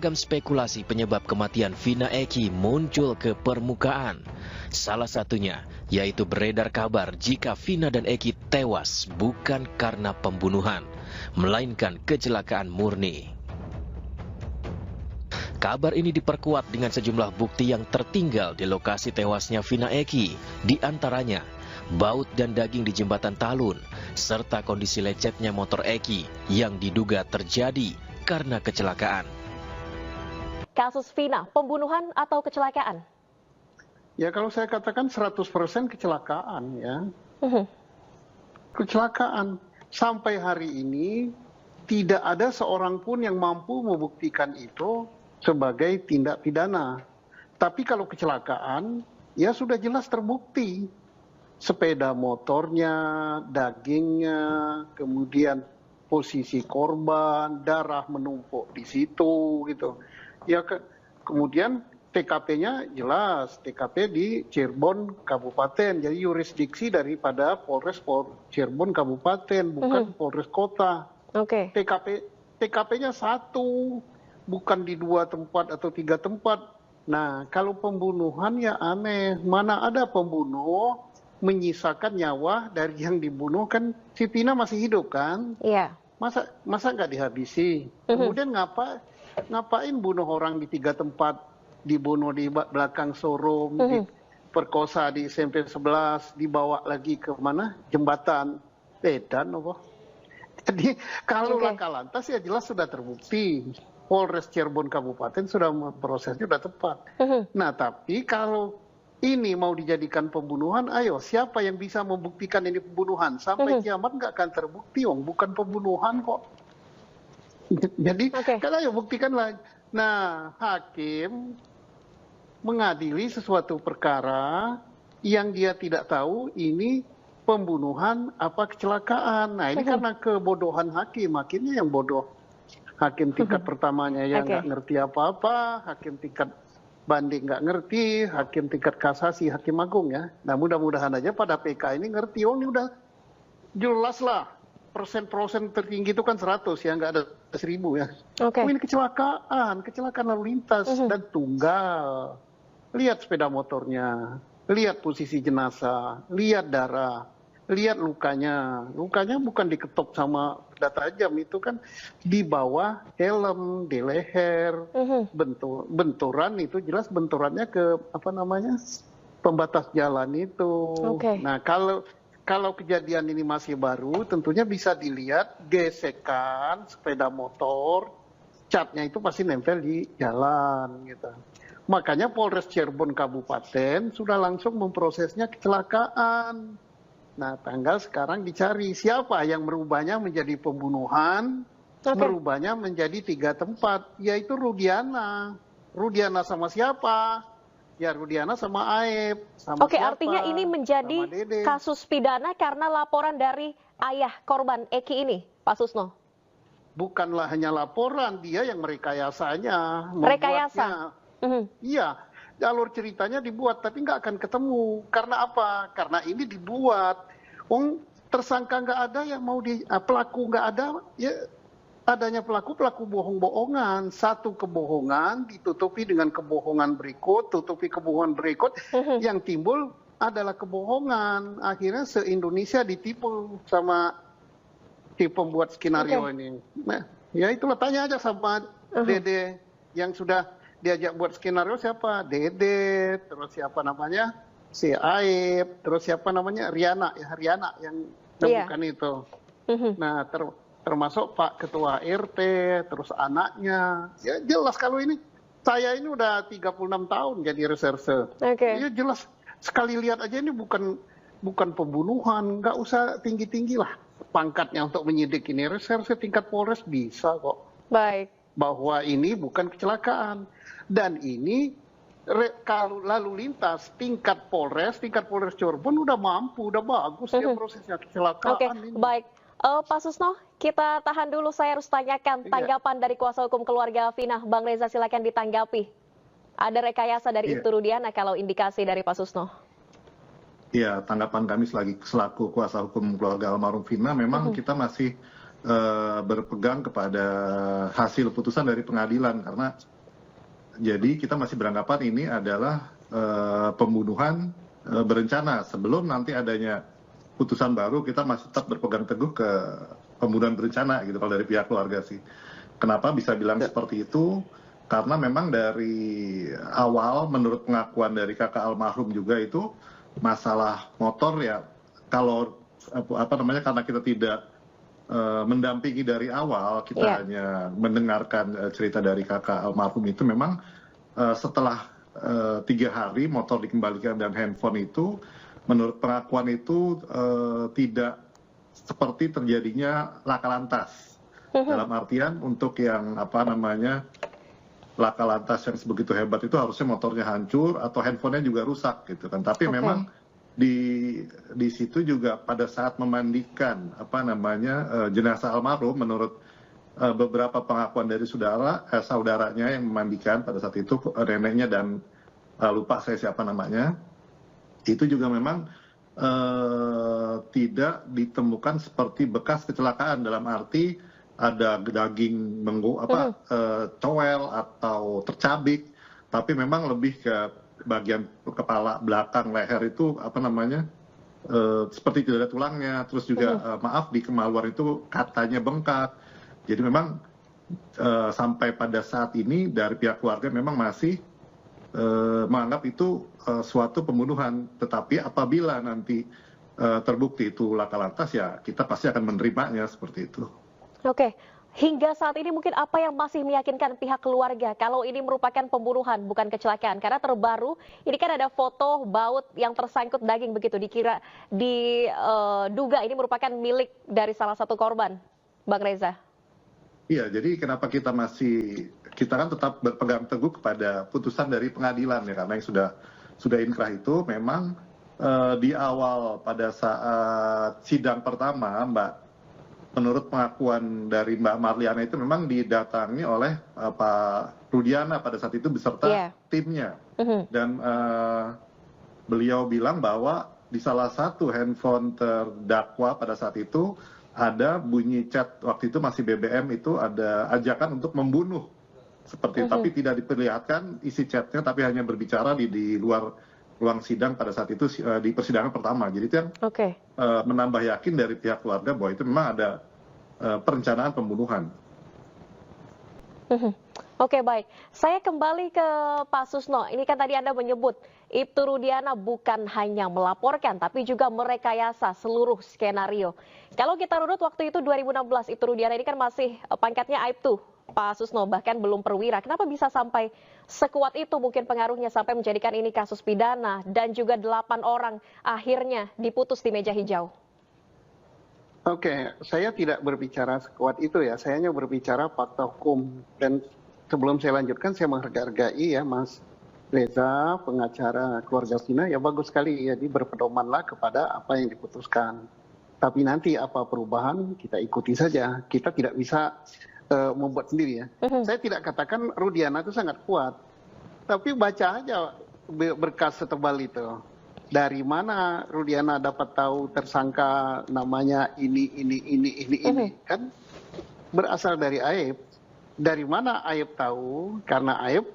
Beragam spekulasi penyebab kematian Vina Eki muncul ke permukaan. Salah satunya yaitu beredar kabar jika Vina dan Eki tewas bukan karena pembunuhan, melainkan kecelakaan murni. Kabar ini diperkuat dengan sejumlah bukti yang tertinggal di lokasi tewasnya Vina Eki, di antaranya baut dan daging di jembatan Talun, serta kondisi lecetnya motor Eki yang diduga terjadi karena kecelakaan. Kasus Vina, pembunuhan atau kecelakaan? Ya kalau saya katakan 100% kecelakaan ya. Kecelakaan. Sampai hari ini tidak ada seorang pun yang mampu membuktikan itu sebagai tindak pidana. Tapi kalau kecelakaan, ya sudah jelas terbukti. Sepeda motornya, dagingnya, kemudian posisi korban, darah menumpuk di situ gitu. Ya kemudian TKP-nya jelas, TKP di Cirebon Kabupaten, jadi yurisdiksi daripada Polres Cirebon Kabupaten, bukan Polres Kota. Oke. TKP-nya satu, bukan di 2 tempat atau 3 tempat. Nah, kalau pembunuhan ya aneh, mana ada pembunuh menyisakan nyawa dari yang dibunuh, kan si Vina masih hidup kan? Iya. Masa nggak dihabisi? Kemudian ngapain bunuh orang di 3 tempat? Dibunuh di belakang showroom, diperkosa di SMP 11, dibawa lagi ke mana? Jembatan. Dan apa? Jadi kalau laka lantas ya jelas sudah terbukti. Polres Cirebon Kabupaten sudah prosesnya sudah tepat. Nah tapi kalau ini mau dijadikan pembunuhan, ayo siapa yang bisa membuktikan ini pembunuhan? Sampai kiamat nggak akan terbukti, bukan pembunuhan kok. Jadi kan ayo buktikanlah. Nah hakim mengadili sesuatu perkara yang dia tidak tahu ini pembunuhan apa kecelakaan. Nah ini karena kebodohan hakim, hakimnya yang bodoh. Hakim tingkat pertamanya yang nggak ngerti apa-apa, hakim tingkat banding nggak ngerti, hakim tingkat kasasi, hakim agung ya. Nah mudah-mudahan aja pada PK ini ngerti, ini udah jelas lah. Persen tertinggi itu kan 100 ya, nggak ada 1000 ya. Ini kecelakaan lalu lintas dan tunggal. Lihat sepeda motornya, lihat posisi jenazah, lihat darah, lihat lukanya. Lukanya bukan diketok sama benda tajam, itu kan di bawah helm, di leher. Benturan itu jelas benturannya ke pembatas jalan itu. Nah kalau kejadian ini masih baru, tentunya bisa dilihat gesekan sepeda motor, catnya itu pasti nempel di jalan gitu. Makanya Polres Cirebon Kabupaten sudah langsung memprosesnya kecelakaan. Nah tanggal sekarang dicari siapa yang merubahnya menjadi pembunuhan, merubahnya menjadi 3 tempat, yaitu Rudiana. Rudiana sama siapa? Ya Rudiana sama Aep. Artinya ini menjadi kasus pidana karena laporan dari ayah korban Eki ini, Pak Susno? Bukanlah hanya laporan, dia yang merekayasanya. Rekayasa? Iya, jalur ceritanya dibuat, tapi nggak akan ketemu. Karena apa? Karena ini dibuat. Tersangka nggak ada, yang mau pelaku nggak ada, ya adanya pelaku bohong-bohongan. Satu kebohongan ditutupi dengan kebohongan berikut, tutupi kebohongan berikut, yang timbul adalah kebohongan. Akhirnya se-Indonesia ditipu sama si pembuat skenario ini. Nah, ya itulah, tanya aja sama Dede yang sudah diajak buat skenario, siapa? Dede, terus siapa namanya? Si Aep, terus siapa namanya? Riana yang bukan itu. Nah, termasuk Pak Ketua RT, terus anaknya. Ya jelas kalau ini, saya ini udah 36 tahun jadi reserse. Ya jelas, sekali lihat aja ini bukan pembunuhan, nggak usah tinggi-tinggi lah pangkatnya untuk menyidik ini. Reserse tingkat Polres bisa kok. Baik. Bahwa ini bukan kecelakaan. Dan ini kalau lalu lintas tingkat Polres Cirebon udah mampu, udah bagus ya prosesnya kecelakaan ini. Baik. Pak Susno, kita tahan dulu. Saya harus tanyakan tanggapan dari kuasa hukum keluarga Vina. Bang Reza, silakan ditanggapi. Ada rekayasa dari Ibtu Rudiana kalau indikasi dari Pak Susno. Ya, tanggapan kami selaku kuasa hukum keluarga almarhum Vina, memang kita masih berpegang kepada hasil putusan dari pengadilan, karena jadi kita masih beranggapan ini adalah pembunuhan berencana. Sebelum nanti adanya putusan baru, kita masih tetap berpegang teguh ke pembunuhan berencana gitu kalau dari pihak keluarga sih. Kenapa bisa bilang seperti itu? Karena memang dari awal menurut pengakuan dari kakak almarhum juga itu masalah motor ya, kalau karena kita tidak mendampingi dari awal, kita hanya mendengarkan cerita dari kakak almarhum itu, memang setelah 3 hari motor dikembalikan dan handphone itu, menurut pengakuan itu tidak seperti terjadinya laka lantas. Dalam artian untuk yang laka lantas yang sebegitu hebat itu harusnya motornya hancur atau handphonenya juga rusak gitu kan. Tapi memang di situ juga pada saat memandikan jenazah almarhum, menurut beberapa pengakuan dari saudaranya yang memandikan pada saat itu, neneknya dan lupa saya siapa namanya, itu juga memang tidak ditemukan seperti bekas kecelakaan, dalam arti ada daging cowel atau tercabik, tapi memang lebih ke bagian kepala belakang leher itu seperti tidak ada tulangnya, terus juga di kemaluan itu katanya bengkak. Jadi memang sampai pada saat ini dari pihak keluarga memang masih menganggap itu suatu pembunuhan. Tetapi apabila nanti terbukti itu laka lantas, ya kita pasti akan menerimanya seperti itu. Oke. Hingga saat ini mungkin apa yang masih meyakinkan pihak keluarga kalau ini merupakan pembunuhan bukan kecelakaan? Karena terbaru ini kan ada foto baut yang tersangkut daging begitu, diduga ini merupakan milik dari salah satu korban, Bang Reza. Iya, jadi kenapa kita kan tetap berpegang teguh kepada putusan dari pengadilan ya, karena yang sudah inkrah itu memang di awal pada saat sidang pertama, menurut pengakuan dari Mbak Marliana itu memang didatangi oleh Pak Rudiana pada saat itu beserta timnya. Dan beliau bilang bahwa di salah satu handphone terdakwa pada saat itu ada bunyi chat, waktu itu masih BBM, itu ada ajakan untuk membunuh. Seperti tapi tidak diperlihatkan isi chatnya, tapi hanya berbicara di luar ruang sidang pada saat itu, di persidangan pertama. Jadi itu yang menambah yakin dari pihak keluarga bahwa itu memang ada perencanaan pembunuhan. Oke, baik. Saya kembali ke Pak Susno. Ini kan tadi Anda menyebut Ibtu Rudiana bukan hanya melaporkan, tapi juga merekayasa seluruh skenario. Kalau kita runut waktu itu 2016, Ibtu Rudiana ini kan masih pangkatnya Aibtu, Pak Susno, bahkan belum perwira. Kenapa bisa sampai sekuat itu mungkin pengaruhnya sampai menjadikan ini kasus pidana dan juga 8 orang akhirnya diputus di meja hijau? Oke, saya tidak berbicara sekuat itu ya, saya hanya berbicara fakta hukum. Dan sebelum saya lanjutkan, saya menghargai ya Mas Reza, pengacara keluarga Vina, ya bagus sekali, jadi berpedomanlah kepada apa yang diputuskan. Tapi nanti apa perubahan, kita ikuti saja, kita tidak bisa membuat sendiri ya. Saya tidak katakan Rudiana itu sangat kuat, tapi baca aja berkas setebal itu. Dari mana Rudiana dapat tahu tersangka namanya ini, kan berasal dari Aib. Dari mana Aib tahu? Karena Aib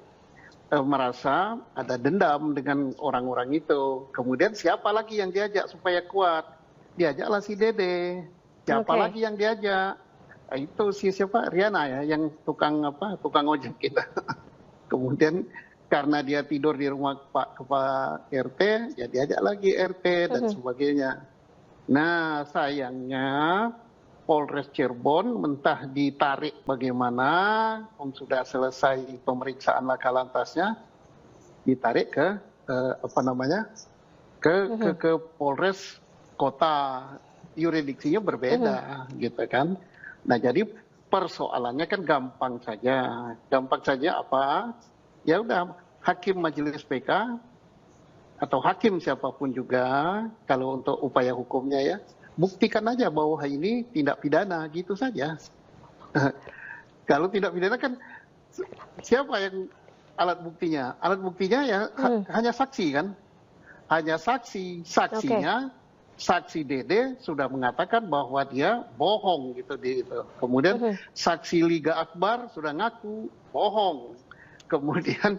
merasa ada dendam dengan orang-orang itu. Kemudian siapa lagi yang diajak supaya kuat? Diajaklah si Dede. Siapa lagi yang diajak? Itu siapa? Riana ya, yang tukang ojek kita. Kemudian karena dia tidur di rumah Pak RT, ya diajak lagi RT dan sebagainya. Nah, sayangnya Polres Cirebon mentah ditarik bagaimana, sudah selesai pemeriksaan laka lantasnya, ditarik ke ke Polres Kota, yurisdiksinya berbeda, gitu kan. Nah, jadi persoalannya kan gampang saja apa? Ya udah, hakim majelis PK atau hakim siapapun juga, kalau untuk upaya hukumnya ya, buktikan aja bahwa ini tindak pidana, gitu saja. Kalau tindak pidana kan siapa yang alat buktinya? Alat buktinya ya hanya saksi kan, hanya saksinya saksi Dede sudah mengatakan bahwa dia bohong gitu di itu. Kemudian saksi Liga Akbar sudah ngaku bohong. Kemudian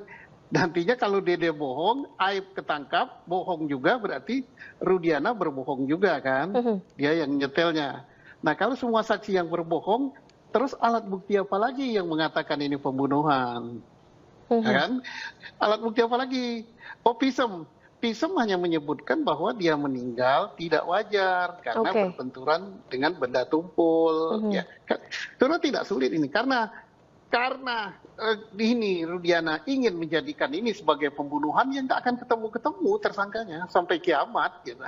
nantinya kalau Dede bohong, Aib ketangkap, bohong juga berarti Rudiana berbohong juga kan. Dia yang nyetelnya. Nah kalau semua saksi yang berbohong, terus alat bukti apa lagi yang mengatakan ini pembunuhan? Kan? Alat bukti apa lagi? Oh, visum. Visum hanya menyebutkan bahwa dia meninggal tidak wajar karena berbenturan dengan benda tumpul. Ya, karena tidak sulit ini karena ini Rudiana ingin menjadikan ini sebagai pembunuhan yang tidak akan ketemu tersangkanya sampai kiamat. Gitu.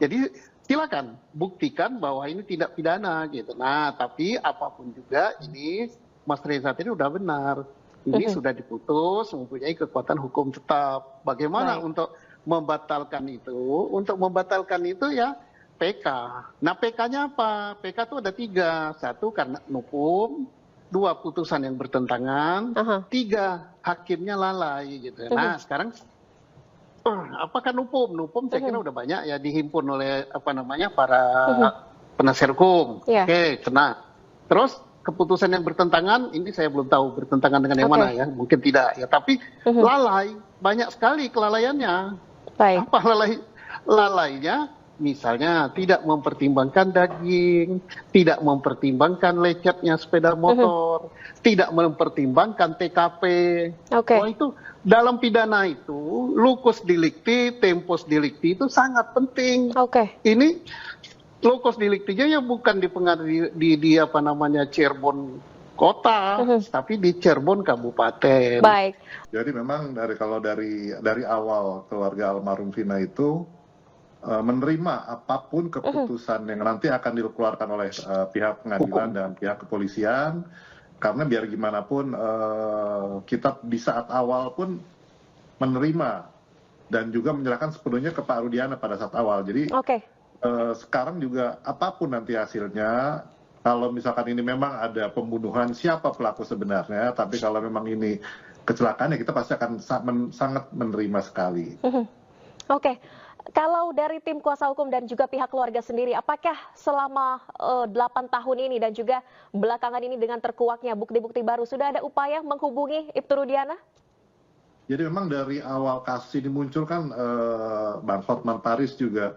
Jadi silakan buktikan bahwa ini tidak pidana gitu. Nah, tapi apapun juga ini Mas Reza tadi udah benar. Ini sudah diputus, mempunyai kekuatan hukum tetap. Bagaimana untuk membatalkan itu? Untuk membatalkan itu ya PK. Nah PK-nya apa? PK itu ada 3. 1 karena nupum, 2 putusan yang bertentangan, 3 hakimnya lalai gitu. Nah sekarang apakah nupum? Nupum saya kira udah banyak ya dihimpun oleh para penasihat hukum. Oke, kena. Terus keputusan yang bertentangan, ini saya belum tahu bertentangan dengan yang mana ya, mungkin tidak ya, tapi lalai, banyak sekali kelalaiannya. Apa lalainya? Misalnya tidak mempertimbangkan daging, tidak mempertimbangkan lecetnya sepeda motor, tidak mempertimbangkan TKP. Oh itu dalam pidana itu locus delicti, tempus delicti itu sangat penting. Ini locus delictinya ya bukan di pengadilan di Cirebon kota, tapi di Cirebon kabupaten. Jadi memang dari awal keluarga almarhum Vina itu menerima apapun keputusan yang nanti akan dikeluarkan oleh pihak pengadilan dan pihak kepolisian, karena biar gimana pun kita di saat awal pun menerima dan juga menyerahkan sepenuhnya ke Pak Rudiana pada saat awal. Jadi sekarang juga apapun nanti hasilnya, kalau misalkan ini memang ada pembunuhan, siapa pelaku sebenarnya, tapi kalau memang ini kecelakaan ya kita pasti akan sangat menerima sekali. Kalau dari tim kuasa hukum dan juga pihak keluarga sendiri, apakah selama 8 tahun ini dan juga belakangan ini dengan terkuaknya bukti-bukti baru, sudah ada upaya menghubungi Ibtu Rudiana? Jadi memang dari awal kasus ini muncul kan Bang Hotman Paris juga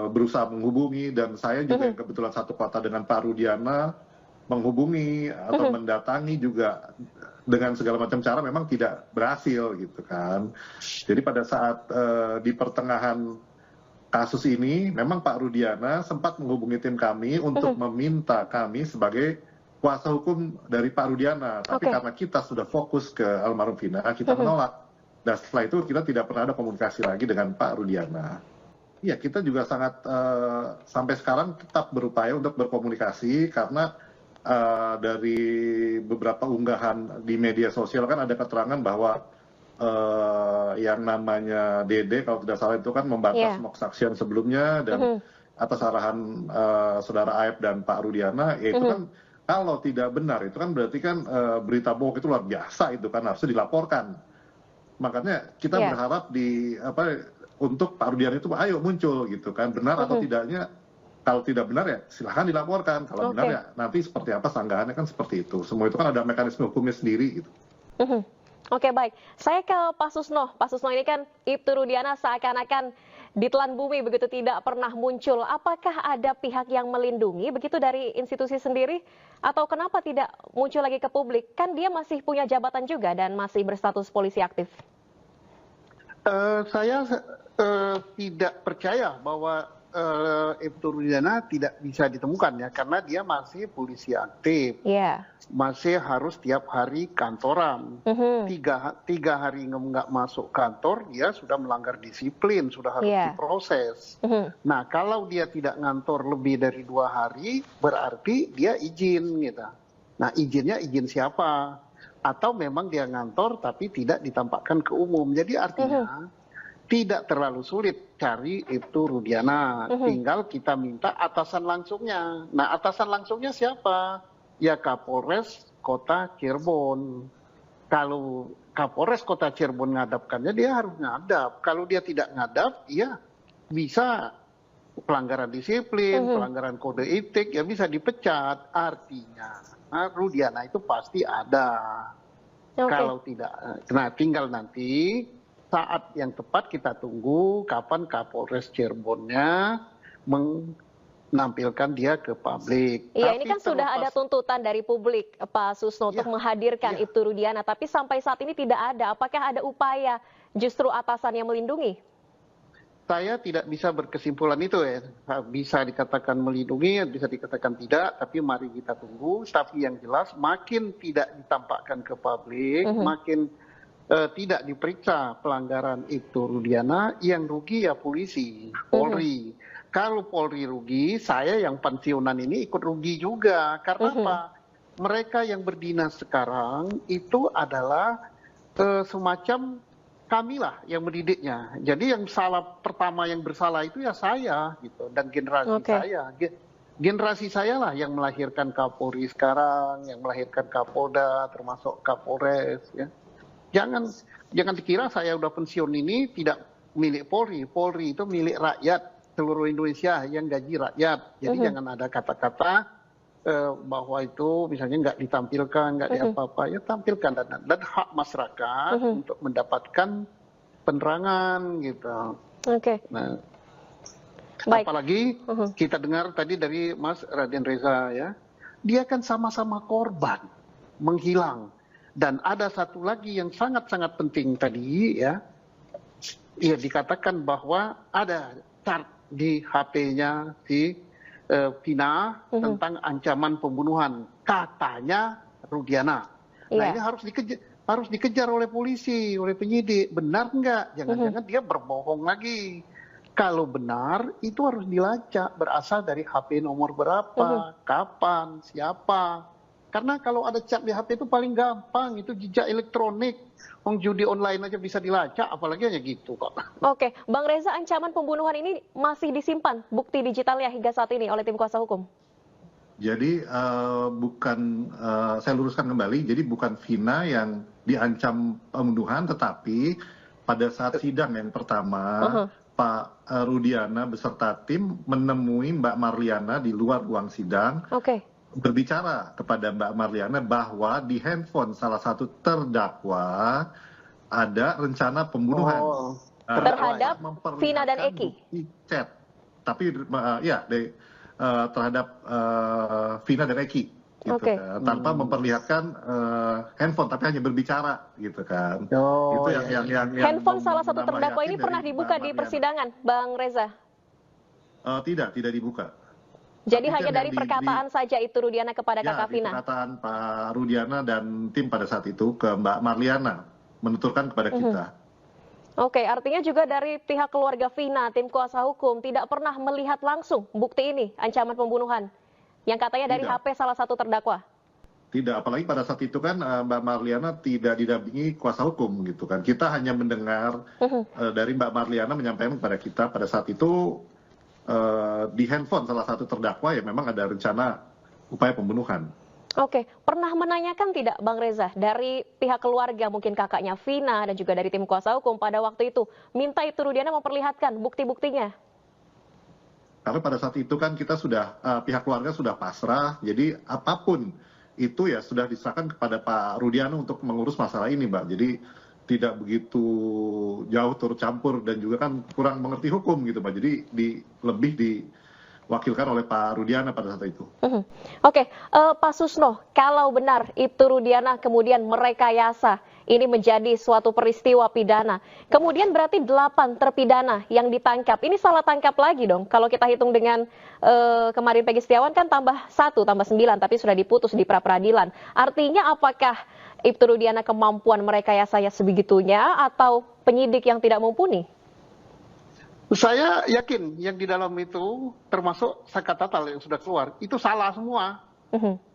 berusaha menghubungi, dan saya juga yang kebetulan satu kota dengan Pak Rudiana menghubungi atau mendatangi juga dengan segala macam cara, memang tidak berhasil gitu kan. Jadi pada saat di pertengahan kasus ini memang Pak Rudiana sempat menghubungi tim kami untuk meminta kami sebagai kuasa hukum dari Pak Rudiana, tapi karena kita sudah fokus ke almarhum Vina, kita menolak, dan setelah itu kita tidak pernah ada komunikasi lagi dengan Pak Rudiana. Ya, kita juga sangat sampai sekarang tetap berupaya untuk berkomunikasi, karena dari beberapa unggahan di media sosial kan ada keterangan bahwa yang namanya Dede kalau tidak salah itu kan membantah semua kesaksian sebelumnya, dan atas arahan saudara Aib dan Pak Rudiana, ya itu kan kalau tidak benar itu kan berarti kan berita bohong itu luar biasa, itu kan harusnya dilaporkan. Makanya kita berharap untuk Pak Rudiana itu ayo muncul gitu kan, benar atau tidaknya. Kalau tidak benar ya silahkan dilaporkan, kalau benar ya nanti seperti apa sanggahannya, kan seperti itu. Semua itu kan ada mekanisme hukumnya sendiri gitu. Baik. Saya ke Pak Susno. Pak Susno, ini kan Ibtu Rudiana seakan-akan ditelan bumi begitu, tidak pernah muncul. Apakah ada pihak yang melindungi begitu dari institusi sendiri, atau kenapa tidak muncul lagi ke publik? Kan dia masih punya jabatan juga dan masih berstatus polisi aktif. Saya tidak percaya bahwa Ibtu Rudiana tidak bisa ditemukan ya, karena dia masih polisi aktif, masih harus tiap hari kantoran. Tiga hari nggak masuk kantor, dia sudah melanggar disiplin, sudah harus diproses. Nah kalau dia tidak ngantor lebih dari 2 hari, berarti dia izin gitu. Nah izinnya izin siapa? Atau memang dia ngantor tapi tidak ditampakkan ke umum. Jadi artinya tidak terlalu sulit cari Ibtu Rudiana, tinggal kita minta atasan langsungnya. Nah atasan langsungnya siapa? Ya Kapolres Kota Cirebon. Kalau Kapolres Kota Cirebon ngadapkannya, dia harus ngadap. Kalau dia tidak ngadap, ya bisa pelanggaran disiplin, pelanggaran kode etik, ya bisa dipecat. Artinya, Rudiana itu pasti ada. Kalau tidak, nah tinggal nanti saat yang tepat kita tunggu kapan Kapolres Cirebonnya menampilkan dia ke publik. Iya, ini kan sudah ada tuntutan dari publik, Pak Susno, untuk menghadirkan Ibtu Rudiana, tapi sampai saat ini tidak ada. Apakah ada upaya justru atasan yang melindungi? Saya tidak bisa berkesimpulan itu ya. Bisa dikatakan melindungi, bisa dikatakan tidak, tapi mari kita tunggu. Tapi yang jelas makin tidak ditampakkan ke publik, makin tidak diperiksa pelanggaran Ibtu Rudiana, yang rugi ya polisi, Polri. Kalau Polri rugi, saya yang pensiunan ini ikut rugi juga. Karena apa? Mereka yang berdinas sekarang itu adalah semacam kamilah yang mendidiknya. Jadi yang pertama yang bersalah itu ya saya gitu, dan generasi saya. Generasi saya lah yang melahirkan Kapolri sekarang, yang melahirkan Kapolda, termasuk Kapolres. Ya. Jangan dikira saya udah pensiun ini tidak milik Polri. Polri itu milik rakyat seluruh Indonesia yang gaji rakyat. Jadi jangan ada kata-kata bahwa itu misalnya nggak ditampilkan, nggak diapa-apa, ya tampilkan, dan hak masyarakat untuk mendapatkan penerangan gitu. Nah, apalagi kita dengar tadi dari Mas Raden Reza ya, dia kan sama-sama korban menghilang, dan ada satu lagi yang sangat-sangat penting tadi ya, dikatakan bahwa ada chart di HP-nya si Vina tentang ancaman pembunuhan, katanya Rudiana. Nah ini harus dikejar oleh polisi, oleh penyidik. Benar nggak? Jangan-jangan dia berbohong lagi. Kalau benar itu harus dilacak, berasal dari HP nomor berapa, kapan, siapa. Karena kalau ada chat di HP itu paling gampang, itu jejak elektronik. Judi online aja bisa dilacak, apalagi hanya gitu kok. Oke, Bang Reza, ancaman pembunuhan ini masih disimpan bukti digitalnya hingga saat ini oleh tim kuasa hukum? Jadi saya luruskan kembali, jadi bukan Vina yang diancam pembunuhan, tetapi pada saat sidang yang pertama, Pak Rudiana beserta tim menemui Mbak Marliana di luar ruang sidang. Berbicara kepada Mbak Marliana bahwa di handphone salah satu terdakwa ada rencana pembunuhan terhadap Vina dan Eki. Chat, tapi terhadap Vina dan Eki, gitu kan, tanpa memperlihatkan handphone, tapi hanya berbicara, gitu kan. Itu yang handphone salah satu terdakwa ini pernah dibuka di persidangan, Bang Reza? Tidak dibuka. Jadi tapi hanya dari perkataan saja itu Rudiana kepada Kakak Vina? Perkataan Pak Rudiana dan tim pada saat itu ke Mbak Marliana, menuturkan kepada kita. Oke, artinya juga dari pihak keluarga Vina, tim kuasa hukum, tidak pernah melihat langsung bukti ini, ancaman pembunuhan, yang katanya dari HP salah satu terdakwa? Tidak, apalagi pada saat itu kan Mbak Marliana tidak didampingi kuasa hukum, gitu kan. Kita hanya mendengar dari Mbak Marliana menyampaikan kepada kita pada saat itu, di handphone salah satu terdakwa ya memang ada rencana upaya pembunuhan. Oke, pernah menanyakan tidak Bang Reza dari pihak keluarga, mungkin kakaknya Vina dan juga dari tim kuasa hukum pada waktu itu, minta Ibtu Rudiana memperlihatkan bukti-buktinya? Karena pada saat itu kan kita sudah, pihak keluarga sudah pasrah, jadi apapun itu ya sudah diserahkan kepada Pak Rudiana untuk mengurus masalah ini, Mbak. Jadi tidak begitu jauh turut campur dan juga kan kurang mengerti hukum gitu Pak. Jadi lebih diwakilkan oleh Pak Rudiana pada saat itu. Oke, Pak Susno, kalau benar Ibtu Rudiana kemudian merekayasa ini menjadi suatu peristiwa pidana, kemudian berarti 8 terpidana yang ditangkap. Ini salah tangkap lagi dong. Kalau kita hitung dengan kemarin Peggy Setiawan kan tambah 1, tambah 9, tapi sudah diputus di pra-peradilan. Artinya apakah Ibtu Rudiana kemampuan merekayasanya sebegitunya atau penyidik yang tidak mumpuni? Saya yakin yang di dalam itu termasuk Saka Tatal yang sudah keluar, itu salah semua.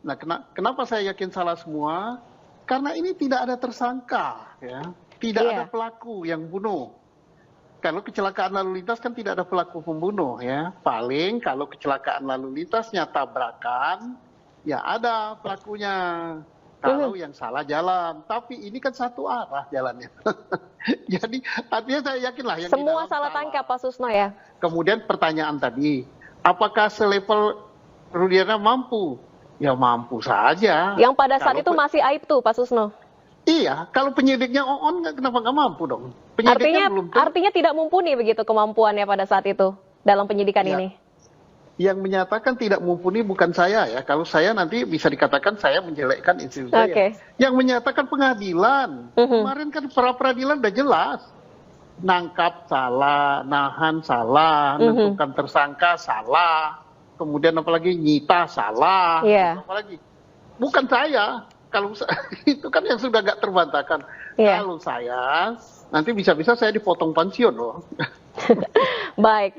Nah, kenapa saya yakin salah semua? Karena ini tidak ada tersangka, ya, tidak ada pelaku yang bunuh. Kalau kecelakaan lalu lintas kan tidak ada pelaku pembunuh, ya. Paling kalau kecelakaan lalu lintasnya tabrakan, ya ada pelakunya. kalau yang salah jalan. Tapi ini kan satu arah jalannya. Jadi artinya saya yakin lah yang di Semua dalam salah tangkap Pak Susno ya. Kemudian pertanyaan tadi, apakah selevel Rudiana mampu? Ya mampu saja. Yang pada saat Kalau itu masih aib tuh Pak Susno. Iya, kalau penyidiknya on kenapa nggak mampu dong? Penyidiknya Artinya tidak mumpuni begitu kemampuannya pada saat itu dalam penyidikan Ya. ini. Yang menyatakan tidak mumpuni bukan saya ya. Kalau saya nanti bisa dikatakan saya menjelekkan institusi saya. Oke. Yang menyatakan pengadilan. Kemarin kan peradilan udah jelas. Nangkap salah, nahan salah, menentukan tersangka salah. Kemudian apalagi nyita salah. Iya. Apalagi bukan saya. Kalau itu kan yang sudah gak terbantahkan. Iya. Kalau saya nanti bisa-bisa saya dipotong pensiun loh. Baik.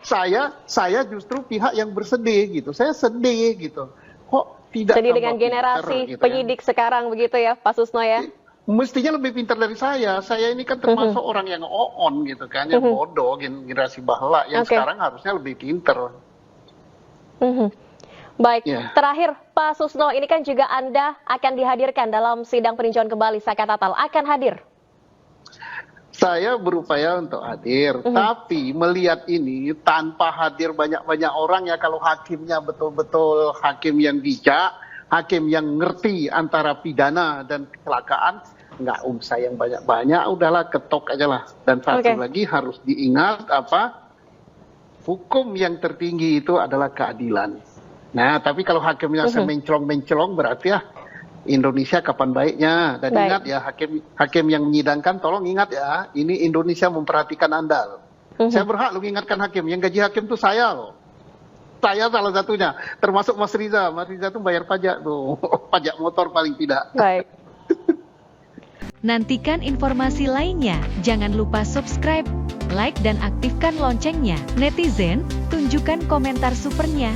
Saya justru pihak yang bersedih gitu. Saya sedih gitu. Kok tidak Sedih tambah dengan generasi pinter, gitu penyidik sekarang begitu ya Pak Susno ya. Mestinya lebih pintar dari saya. Saya ini kan termasuk orang yang on gitu kan, yang bodoh, generasi bahla, yang sekarang harusnya lebih pintar. Baik, Ya. terakhir Pak Susno, ini kan juga Anda akan dihadirkan dalam sidang peninjauan kembali Saka Tatal. Akan hadir? Saya berupaya untuk hadir, tapi melihat ini tanpa hadir banyak-banyak orang ya, kalau hakimnya betul-betul hakim yang bijak, hakim yang ngerti antara pidana dan kecelakaan, nggak usah yang banyak-banyak, udahlah ketok aja lah. Dan satu lagi harus diingat hukum yang tertinggi itu adalah keadilan. Nah, tapi kalau hakimnya semenclong-menclong berarti ya Indonesia kapan baiknya. Dan ingat ya, hakim yang menyidangkan, tolong ingat ya, ini Indonesia memperhatikan Anda. Saya berhak lo mengingatkan hakim, yang gaji hakim itu saya loh. Saya salah satunya, termasuk Mas Riza. Mas Riza tuh bayar pajak tuh, pajak motor paling tidak. Baik. Nantikan informasi lainnya. Jangan lupa subscribe, like, dan aktifkan loncengnya. Netizen, tunjukkan komentar supernya.